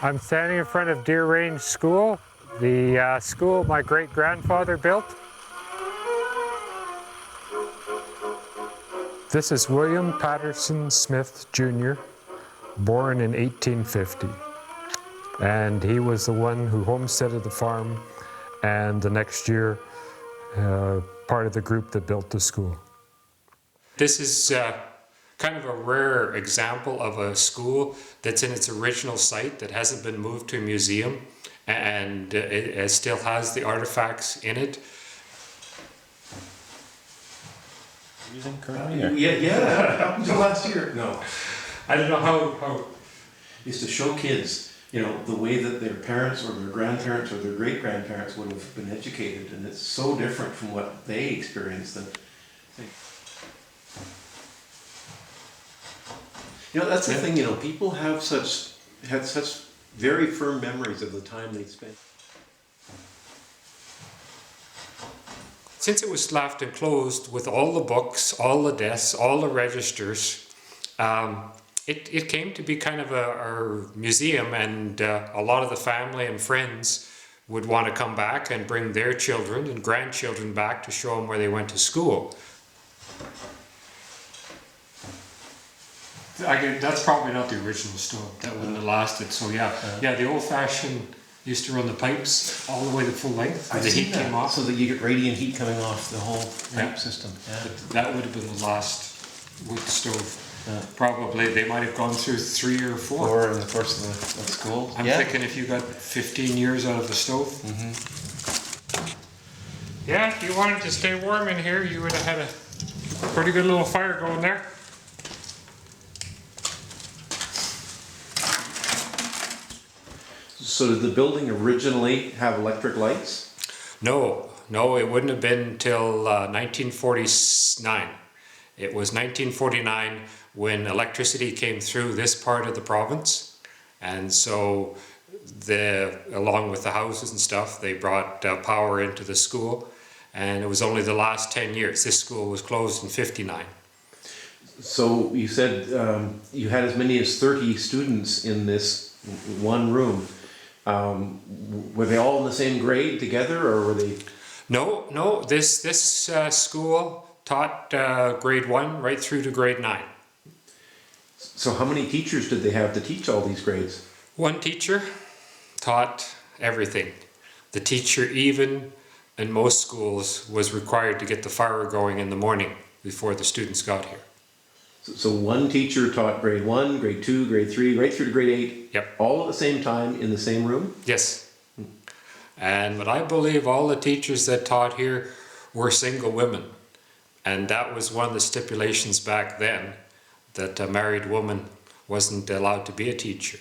I'm standing in front of Deer Range School, the school my great-grandfather built. This is William Patterson Smith Jr., born in 1850. And he was the one who homesteaded the farm, and the next year, part of the group that built the school. This is kind of a rare example of a school that's in its original site that hasn't been moved to a museum, and it still has the artifacts in it. Using currently? Up until last year. No. I don't know how It's to show kids, you know, the way that their parents or their grandparents or their great-grandparents would have been educated, and it's so different from what they experienced. And you know, that's the thing, you know, people had such very firm memories of the time they'd spent. Since it was left enclosed with all the books, all the desks, all the registers, it came to be kind of a museum, and a lot of the family and friends would want to come back and bring their children and grandchildren back to show them where they went to school. That's probably not the original stove. That wouldn't have lasted. So yeah, the old-fashioned used to run the pipes all the way to full length. The heat came off, so that you get radiant heat coming off the whole pipe system. Yeah. But that would have been the last wood stove. Probably they might have gone through 3 or 4. 4 in the course of the school. I'm thinking if you got 15 years out of the stove. Yeah, if you wanted to stay warm in here, you would have had a pretty good little fire going there. So did the building originally have electric lights? No, it wouldn't have been until 1949. It was 1949 when electricity came through this part of the province, and so along with the houses and stuff, they brought power into the school, and it was only the last 10 years. This school was closed in 59. So you said you had as many as 30 students in this one room. Were they all in the same grade together, or were they? No. This school taught grade 1 right through to grade 9. So how many teachers did they have to teach all these grades? One teacher taught everything. The teacher, even in most schools, was required to get the fire going in the morning before the students got here. So one teacher taught grade 1, grade 2, grade 3, right through to grade 8? Yep. All at the same time in the same room? Yes. But I believe all the teachers that taught here were single women. And that was one of the stipulations back then, that a married woman wasn't allowed to be a teacher.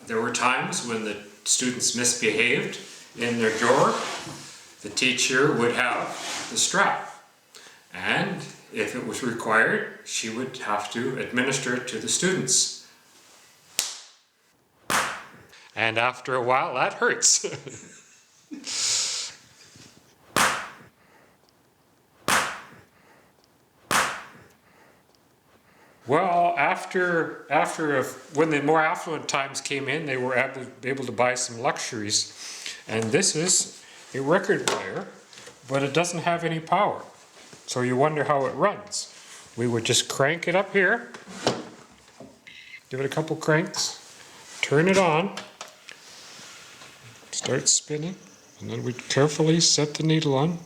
There were times when the students misbehaved in their drawer. The teacher would have the strap. And if it was required, she would have to administer it to the students. And after a while, that hurts. Well, when the more affluent times came in, they were able to buy some luxuries. And this is a record player, but it doesn't have any power. So you wonder how it runs. We would just crank it up here, give it a couple cranks, turn it on, start spinning, and then we'd carefully set the needle on.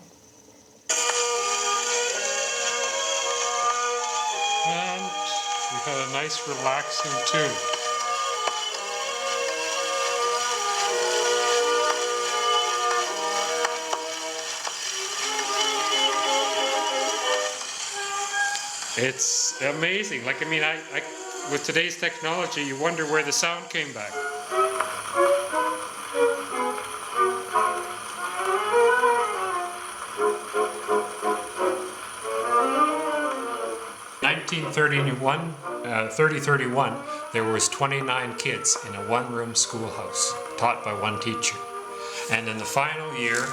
And we had a nice relaxing tune. It's amazing. Like, I mean, with today's technology, you wonder where the sound came back. 1931, there was 29 kids in a one-room schoolhouse, taught by one teacher. And in the final year,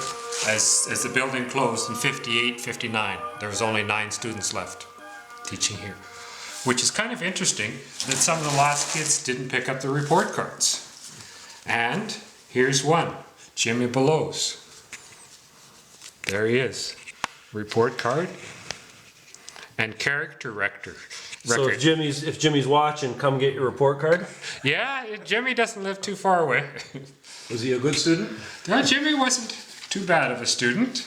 as the building closed in 58, 59, there was only 9 students left teaching here. which is kind of interesting that some of the lost kids didn't pick up the report cards. And here's one, Jimmy Bellows. There he is, report card and character record. So if Jimmy's watching, come get your report card. Yeah, Jimmy doesn't live too far away. Was he a good student? No, Jimmy wasn't too bad of a student.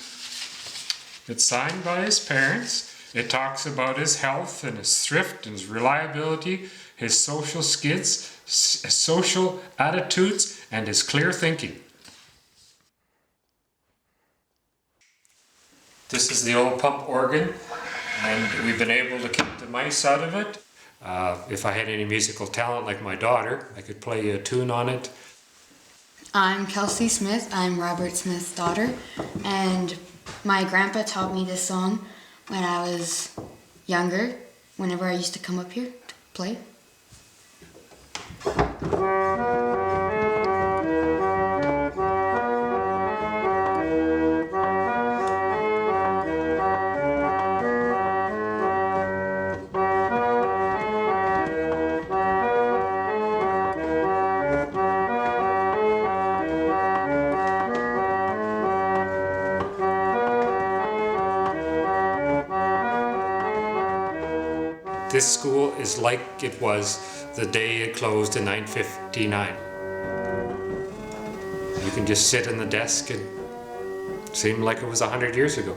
It's signed by his parents. It talks about his health and his thrift and his reliability, his social skills, social attitudes, and his clear thinking. This is the old pump organ, and we've been able to keep the mice out of it. If I had any musical talent like my daughter, I could play you a tune on it. I'm Kelsey Smith. I'm Robert Smith's daughter, and my grandpa taught me this song when I was younger, whenever I used to come up here to play. This school is like it was the day it closed in 1959. You can just sit in the desk and it seemed like it was 100 years ago.